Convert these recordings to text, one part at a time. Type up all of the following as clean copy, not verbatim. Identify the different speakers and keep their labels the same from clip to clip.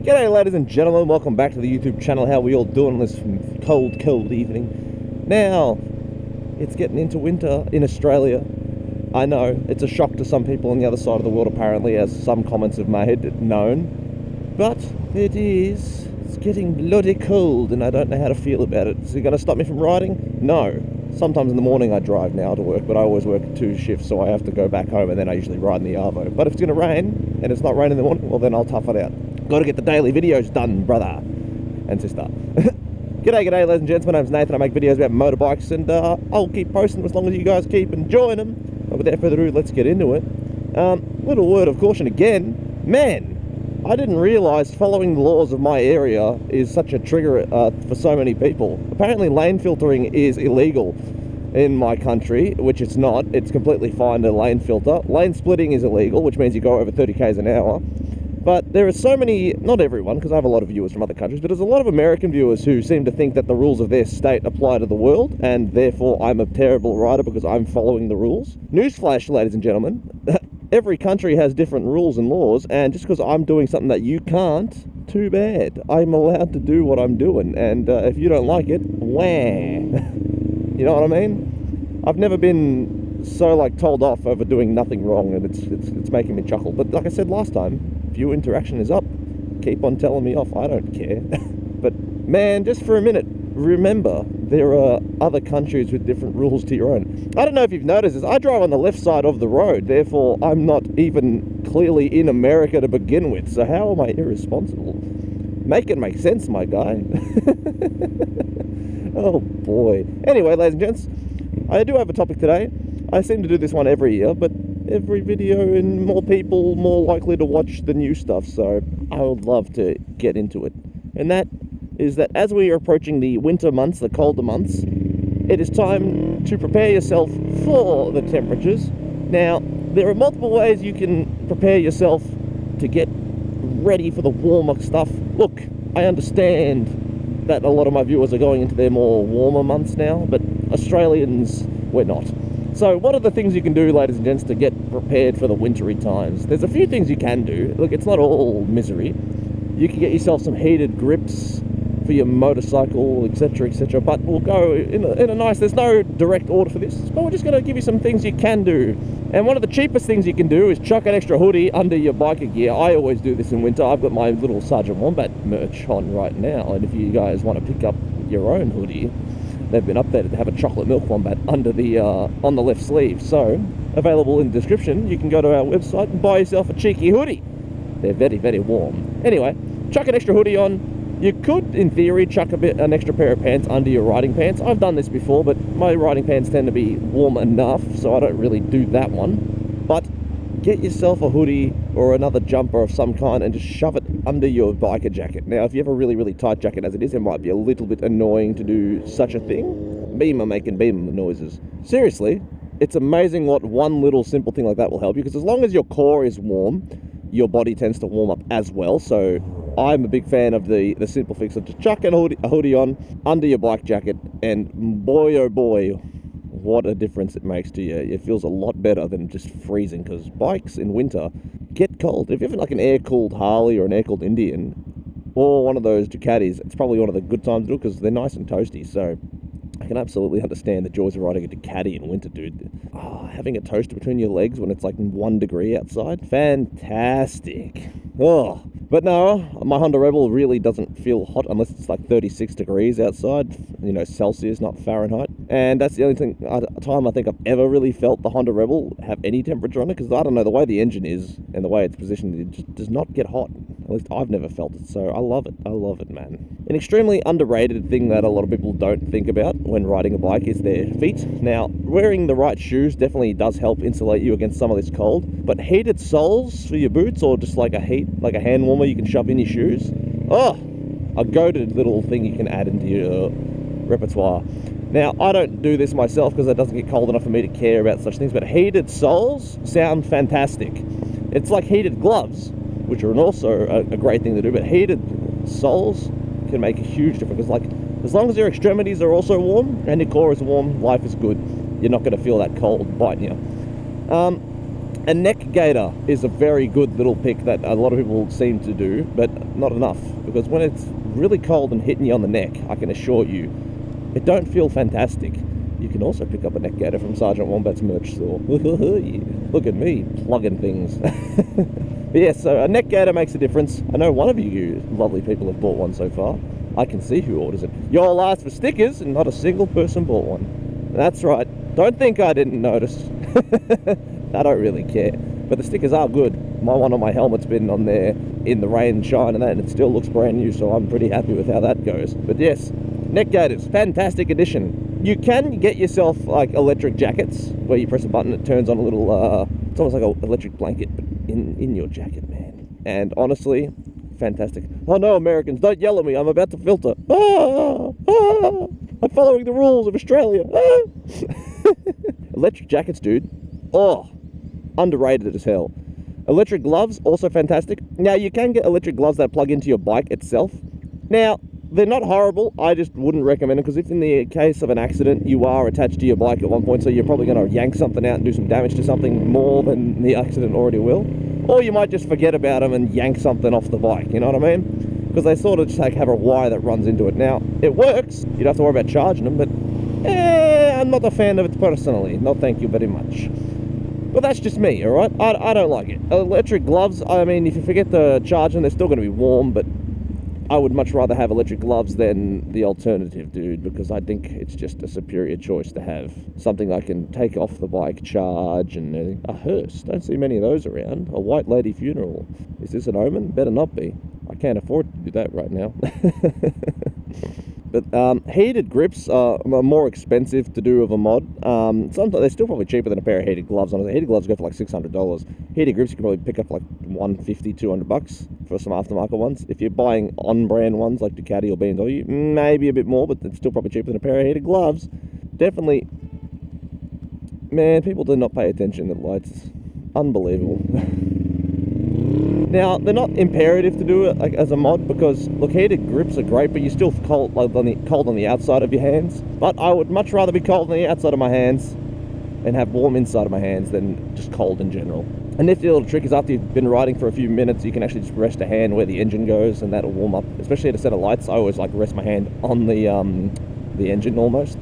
Speaker 1: G'day ladies and gentlemen, welcome back to the YouTube channel. How are we all doing on this cold evening? Now, it's getting into winter in Australia. I know, it's a shock to some people on the other side of the world apparently, as some comments have made known. But it's getting bloody cold and I don't know how to feel about it. Is it going to stop me from riding? No. Sometimes in the morning I drive now to work, but I always work 2 shifts, so I have to go back home and then I usually ride in the Arvo. But if it's going to rain and it's not raining in the morning, well then I'll tough it out. Got to get the daily videos done, brother and sister. G'day ladies and gents, my name's Nathan. I make videos about motorbikes and I'll keep posting them as long as you guys keep enjoying them. But without further ado, let's get into it. Little word of caution again. Man, I didn't realise following the laws of my area is such a trigger for so many people. Apparently lane filtering is illegal in my country, which it's not. It's completely fine to lane filter. Lane splitting is illegal, which means you go over 30 k's an hour. But there are so many, not everyone, because I have a lot of viewers from other countries, but there's a lot of American viewers who seem to think that the rules of their state apply to the world, and therefore I'm a terrible rider because I'm following the rules. Newsflash, ladies and gentlemen, every country has different rules and laws, and just because I'm doing something that you can't, too bad. I'm allowed to do what I'm doing, and if you don't like it, wah. You know what I mean? I've never been so told off over doing nothing wrong, and it's making me chuckle. But like I said last time, viewer interaction is up. Keep on telling me off. I don't care. But man, just for a minute, remember there are other countries with different rules to your own. I don't know if you've noticed this. I drive on the left side of the road, therefore I'm not even clearly in America to begin with. So how am I irresponsible? Make it make sense, my guy. Oh boy. Anyway, ladies and gents, I do have a topic today. I seem to do this one every year, but every video and more people more likely to watch the new stuff, so I would love to get into it. And that is that as we are approaching the winter months, the colder months, it is time to prepare yourself for the temperatures. Now, there are multiple ways you can prepare yourself to get ready for the warmer stuff. Look, I understand that a lot of my viewers are going into their more warmer months now, but Australians, we're not. So what are the things you can do, ladies and gents, to get prepared for the wintry times? There's a few things you can do. Look, it's not all misery. You can get yourself some heated grips for your motorcycle, etc, etc. But we'll go in a nice, there's no direct order for this, but we're just going to give you some things you can do. And one of the cheapest things you can do is chuck an extra hoodie under your biker gear. I always do this in winter. I've got my little Sergeant Wombat merch on right now, and if you guys want to pick up your own hoodie, they've been updated to have a chocolate milk wombat under the on the left sleeve. So available in the description. You can go to our website and buy yourself a cheeky hoodie. They're very, very warm. Anyway, chuck an extra hoodie on. You could, in theory, chuck an extra pair of pants under your riding pants. I've done this before, but my riding pants tend to be warm enough, so I don't really do that one. But get yourself a hoodie or another jumper of some kind and just shove it under your biker jacket. Now, if you have a really, really tight jacket as it is, it might be a little bit annoying to do such a thing. Beamer making beamer noises. Seriously, it's amazing what one little simple thing like that will help you, because as long as your core is warm, your body tends to warm up as well. So I'm a big fan of the simple fix of just chucking a hoodie on under your bike jacket, and boy oh boy, what a difference it makes to you. It feels a lot better than just freezing, because bikes in winter get cold. If you have an air-cooled Harley or an air-cooled Indian or one of those Ducatis, it's probably one of the good times to do it because they're nice and toasty. So I can absolutely understand the joys of riding a Ducati in winter, dude. Oh, having a toaster between your legs when it's 1 degree outside, fantastic. Oh, but no, my Honda Rebel really doesn't feel hot unless it's 36 degrees outside, Celsius, not Fahrenheit. And that's the only time I think I've ever really felt the Honda Rebel have any temperature on it, because I don't know, the way the engine is and the way it's positioned, it just does not get hot. At least I've never felt it, so I love it, man. An extremely underrated thing that a lot of people don't think about when riding a bike is their feet. Now, wearing the right shoes definitely does help insulate you against some of this cold, but heated soles for your boots, or just a hand warmer you can shove in your shoes, a goated little thing you can add into your repertoire. Now, I don't do this myself because it doesn't get cold enough for me to care about such things, but heated soles sound fantastic. It's like heated gloves, which are also a great thing to do, but heated soles can make a huge difference. As long as your extremities are also warm and your core is warm, life is good. You're not going to feel that cold biting you. A neck gaiter is a very good little pick that a lot of people seem to do, but not enough, because when it's really cold and hitting you on the neck, I can assure you, it don't feel fantastic. You can also pick up a neck gaiter from Sergeant Wombat's merch store. Look at me, plugging things. But yeah, so a neck gaiter makes a difference. I know one of you lovely people have bought one so far. I can see who orders it. You all asked for stickers and not a single person bought one. That's right. Don't think I didn't notice. I don't really care. But the stickers are good. My one on my helmet's been on there in the rain, shine and that, and it still looks brand new, so I'm pretty happy with how that goes. But yes, neck gaiters, fantastic addition. You can get yourself like electric jackets where you press a button, it turns on a little, it's almost like an electric blanket, but in your jacket, man. And honestly, fantastic. Oh no, Americans, don't yell at me, I'm about to filter. I'm following the rules of Australia. Electric jackets, dude. Oh, underrated as hell. Electric gloves, also fantastic. Now, you can get electric gloves that plug into your bike itself. Now, they're not horrible. I just wouldn't recommend it, because if in the case of an accident, you are attached to your bike at one point, so you're probably going to yank something out and do some damage to something more than the accident already will. Or you might just forget about them and yank something off the bike, you know what I mean? Because they sort of just like have a wire that runs into it. Now, it works. You don't have to worry about charging them, but I'm not a fan of it personally. No, thank you very much. But that's just me, alright? I don't like it. Electric gloves, I mean, if you forget to charge them, they're still going to be warm, but I would much rather have electric gloves than the alternative, dude, because I think it's just a superior choice to have something I can take off the bike, charge, and everything. A hearse. Don't see many of those around. A white lady funeral. Is this an omen? Better not be. I can't afford to do that right now. But heated grips are more expensive to do with a mod. Sometimes they're still probably cheaper than a pair of heated gloves. Honestly, heated gloves go for like $600. Heated grips you can probably pick up for like $150, $200 for some aftermarket ones. If you're buying on-brand ones like Ducati or BMW, maybe a bit more, but it's still probably cheaper than a pair of heated gloves. Definitely, man, people do not pay attention to the lights. Unbelievable. Now, they're not imperative to do it like as a mod, because look, heated grips are great, but you're still cold, like, cold on the outside of your hands. But I would much rather be cold on the outside of my hands and have warm inside of my hands than just cold in general. A nifty little trick is after you've been riding for a few minutes, you can actually just rest a hand where the engine goes, and that'll warm up. Especially at a set of lights, I always like to rest my hand on the engine almost.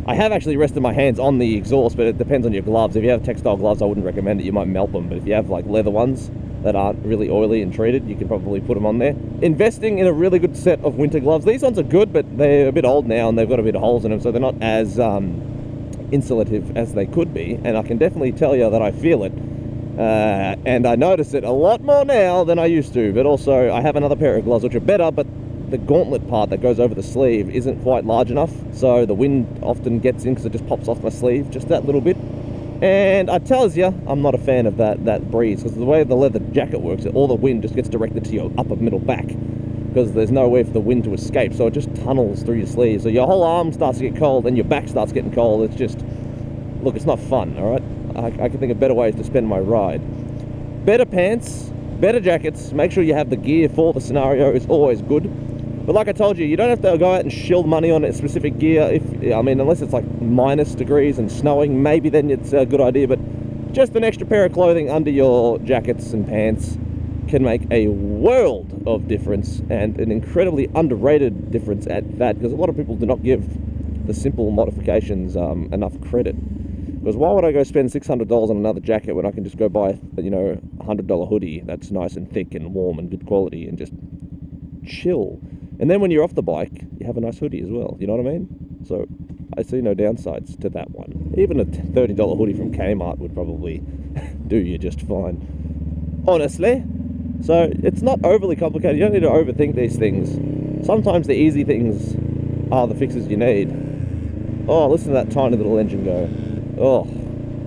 Speaker 1: I have actually rested my hands on the exhaust, but it depends on your gloves. If you have textile gloves, I wouldn't recommend it. You might melt them. But if you have like leather ones that aren't really oily and treated, you can probably put them on there. Investing in a really good set of winter gloves. These ones are good, but they're a bit old now and they've got a bit of holes in them, so they're not as insulative as they could be. And I can definitely tell you that I feel it. And I notice it a lot more now than I used to. But also, I have another pair of gloves which are better, but the gauntlet part that goes over the sleeve isn't quite large enough, so the wind often gets in because it just pops off my sleeve just that little bit. And I tells you, I'm not a fan of that breeze, because the way the leather jacket works, all the wind just gets directed to your upper middle back, because there's no way for the wind to escape, so it just tunnels through your sleeve, so your whole arm starts to get cold and your back starts getting cold. It's just, look, it's not fun, alright? I can think of better ways to spend my ride. Better pants, better jackets, make sure you have the gear for the scenario is always good. But like I told you, you don't have to go out and shill money on a specific gear. Unless it's like minus degrees and snowing, maybe then it's a good idea. But just an extra pair of clothing under your jackets and pants can make a world of difference, and an incredibly underrated difference at that, because a lot of people do not give the simple modifications enough credit. Because why would I go spend $600 on another jacket when I can just go buy, $100 hoodie that's nice and thick and warm and good quality and just chill? And then when you're off the bike, you have a nice hoodie as well, you know what I mean? So I see no downsides to that one. Even a $30 hoodie from Kmart would probably do you just fine, honestly. So it's not overly complicated. You don't need to overthink these things. Sometimes the easy things are the fixes you need. Oh, listen to that tiny little engine go. Oh,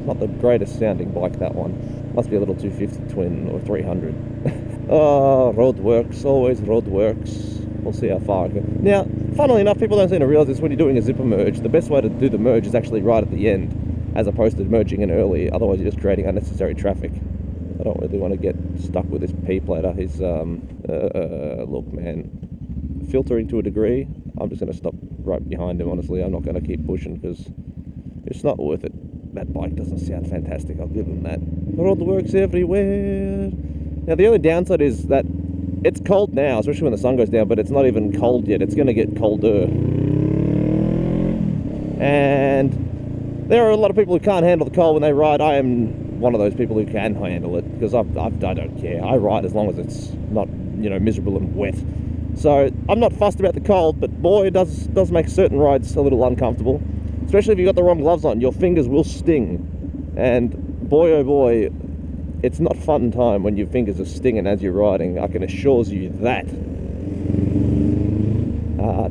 Speaker 1: not the greatest sounding bike, that one. Must be a little 250 twin or 300. Oh, road works, always road works. We'll see how far I go. Now, funnily enough, people don't seem to realise this when you're doing a zipper merge. The best way to do the merge is actually right at the end, as opposed to merging in early. Otherwise, you're just creating unnecessary traffic. I don't really want to get stuck with this P-plater. He's, look, man, filtering to a degree. I'm just going to stop right behind him, honestly. I'm not going to keep pushing because it's not worth it. that bike doesn't sound fantastic, I'll give them that. Roadworks everywhere. Now the only downside is that it's cold now, especially when the sun goes down, but it's not even cold yet. It's going to get colder. And there are a lot of people who can't handle the cold when they ride. I am one of those people who can handle it, because I don't care. I ride as long as it's not, miserable and wet. So I'm not fussed about the cold, but boy, it does make certain rides a little uncomfortable. Especially if you've got the wrong gloves on, your fingers will sting. And boy, oh boy, it's not fun time when your fingers are stinging as you're riding. I can assure you that.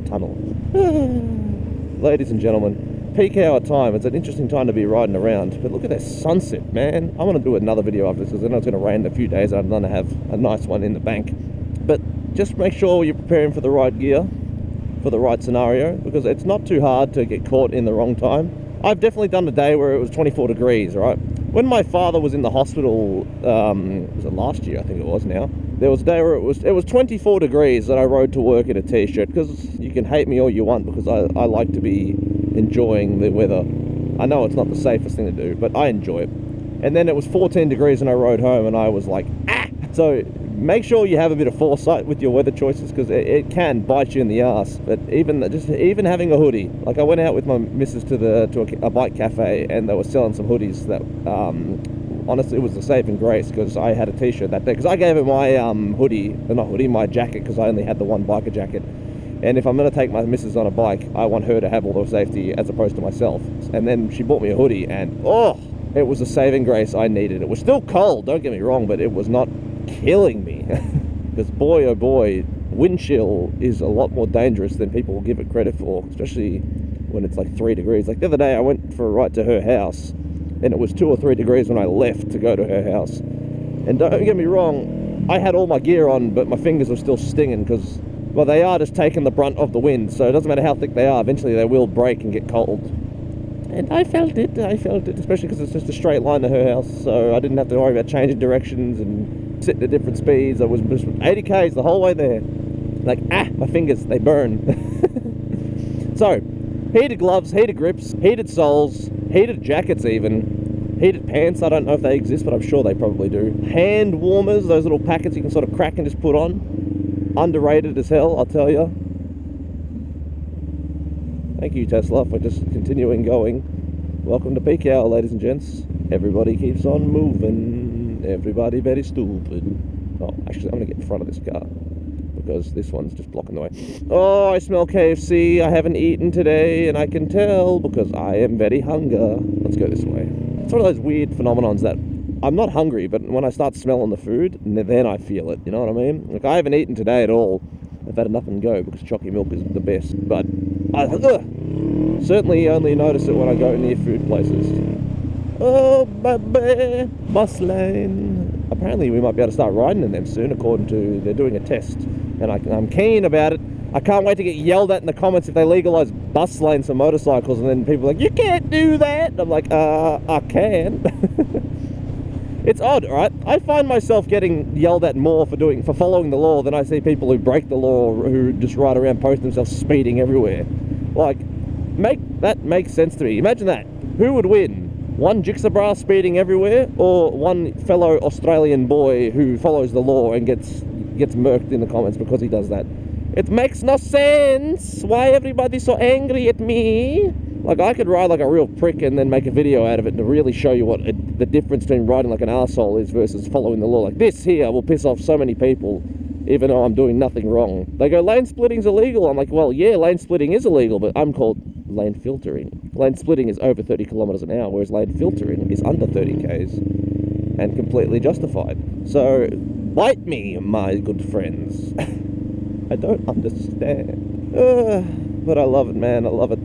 Speaker 1: Tunnel. Ladies and gentlemen, peak hour time. It's an interesting time to be riding around. But look at that sunset, man. I want to do another video after this, because I know it's going to rain in a few days. I'm going to have a nice one in the bank. But just make sure you're preparing for the right gear, for the right scenario, because it's not too hard to get caught in the wrong time. I've definitely done a day where it was 24 degrees, right? When my father was in the hospital, was it last year, I think it was now, there was a day where it was 24 degrees and I rode to work in a t-shirt, because you can hate me all you want, because I like to be enjoying the weather. I know it's not the safest thing to do, but I enjoy it. And then it was 14 degrees and I rode home and I was like, ah! So make sure you have a bit of foresight with your weather choices, because it can bite you in the ass. But even having a hoodie, like I went out with my missus to a bike cafe, and they were selling some hoodies that honestly it was a saving grace, because I had a t-shirt that day, because I gave her my my jacket, because I only had the one biker jacket. And if I'm going to take my missus on a bike, I want her to have all the safety as opposed to myself. And then she bought me a hoodie, and it was a saving grace I needed. It was still cold, don't get me wrong, but it was not killing me. Because boy oh boy, wind chill is a lot more dangerous than people will give it credit for, especially when it's like 3 degrees. Like the other day I went for a ride to her house, and it was 2 or 3 degrees when I left to go to her house. And don't get me wrong, I had all my gear on, but my fingers were still stinging, because, well, they are just taking the brunt of the wind, so it doesn't matter how thick they are, eventually they will break and get cold. And I felt it, especially because it's just a straight line to her house, so I didn't have to worry about changing directions and sitting at different speeds. I was just 80 k's the whole way there. Like, my fingers, they burn. So, heated gloves, heated grips, heated soles, heated jackets even, heated pants. I don't know if they exist, but I'm sure they probably do. Hand warmers, those little packets you can sort of crack and just put on. Underrated as hell, I'll tell you. Thank you, Tesla, for just continuing going. Welcome to peak hour, ladies and gents. Everybody keeps on moving. Everybody very stupid. Oh, actually, I'm going to get in front of this car, because this one's just blocking the way. Oh, I smell KFC. I haven't eaten today, and I can tell, because I am very hungry. Let's go this way. It's one of those weird phenomenons that I'm not hungry, but when I start smelling the food, then I feel it. You know what I mean? Like, I haven't eaten today at all. I've had enough and go, because chocolate milk is the best. But I certainly only notice it when I go near food places. Oh, baby, bus lane. Apparently we might be able to start riding in them soon, according to, they're doing a test. And I'm keen about it. I can't wait to get yelled at in the comments if they legalise bus lanes for motorcycles, and then people are like, you can't do that. And I'm like, I can. It's odd, right? I find myself getting yelled at more for following the law than I see people who break the law, who just ride around posting themselves speeding everywhere. Like, that makes sense to me. Imagine that. Who would win? One jigsaw speeding everywhere, or one fellow Australian boy who follows the law and gets murked in the comments because he does that? It makes no sense. Why everybody's so angry at me? Like, I could ride like a real prick and then make a video out of it to really show you what the difference between riding like an arsehole is versus following the law. Like, this here will piss off so many people, even though I'm doing nothing wrong. They go, lane splitting's illegal. I'm like, well, yeah, lane splitting is illegal, but I'm called lane filtering. Lane splitting is over 30 kilometers an hour, whereas lane filtering is under 30 k's and completely justified. So, bite me, my good friends. I don't understand. But I love it, man. I love it.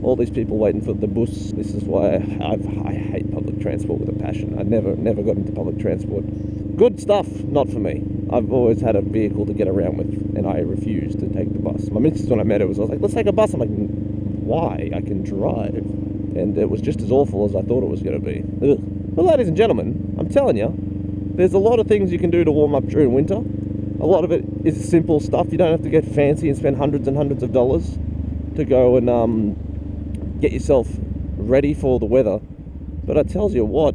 Speaker 1: All these people waiting for the bus. This is why I hate public transport with a passion. I never got into public transport. Good stuff, not for me. I've always had a vehicle to get around with, and I refuse to take the bus. My missus, when I met her, was like, let's take a bus. I'm like, why? I can drive. And it was just as awful as I thought it was going to be. Ugh. Well, ladies and gentlemen, I'm telling you, there's a lot of things you can do to warm up during winter. A lot of it is simple stuff. You don't have to get fancy and spend hundreds and hundreds of dollars to go and get yourself ready for the weather. But I tells you what,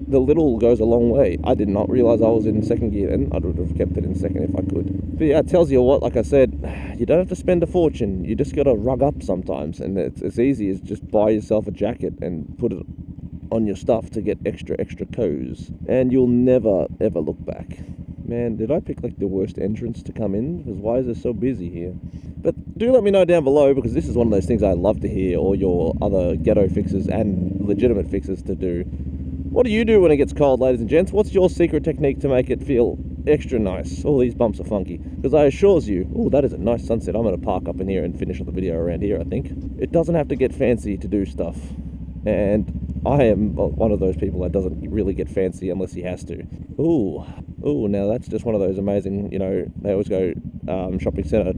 Speaker 1: the little goes a long way. I did not realise I was in second gear then. I would have kept it in second if I could. But yeah, it tells you what, like I said, you don't have to spend a fortune. You just got to rug up sometimes. And it's as easy as just buy yourself a jacket and put it on your stuff to get extra coats. And you'll never, ever look back. Man, did I pick like the worst entrance to come in? Because why is it so busy here? But do let me know down below, because this is one of those things I love to hear, all your other ghetto fixes and legitimate fixes to do. What do you do when it gets cold, ladies and gents? What's your secret technique to make it feel extra nice? All these bumps are funky. Because I assures you, oh, that is a nice sunset. I'm going to park up in here and finish the video around here, I think. It doesn't have to get fancy to do stuff. And I am one of those people that doesn't really get fancy unless he has to. Ooh, now that's just one of those amazing, you know, they always go shopping centre,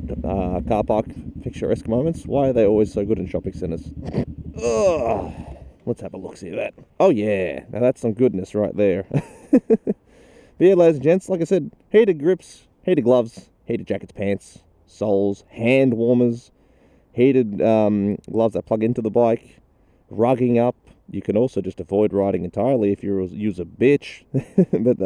Speaker 1: car park, picturesque moments. Why are they always so good in shopping centres? Ugh. Let's have a look-see at that. Oh yeah, now that's some goodness right there. But yeah, ladies and gents, like I said, heated grips, heated gloves, heated jackets, pants, soles, hand warmers, heated gloves that plug into the bike, rugging up. You can also just avoid riding entirely if you use a bitch. But,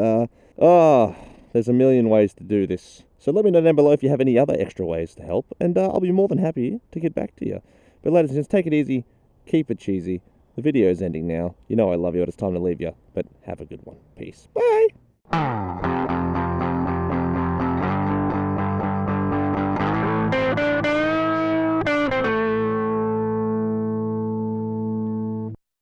Speaker 1: there's a million ways to do this. So let me know down below if you have any other extra ways to help, and I'll be more than happy to get back to you. But ladies and gents, take it easy, keep it cheesy. The video is ending now. You know I love you, but it's time to leave you. But have a good one. Peace. Bye.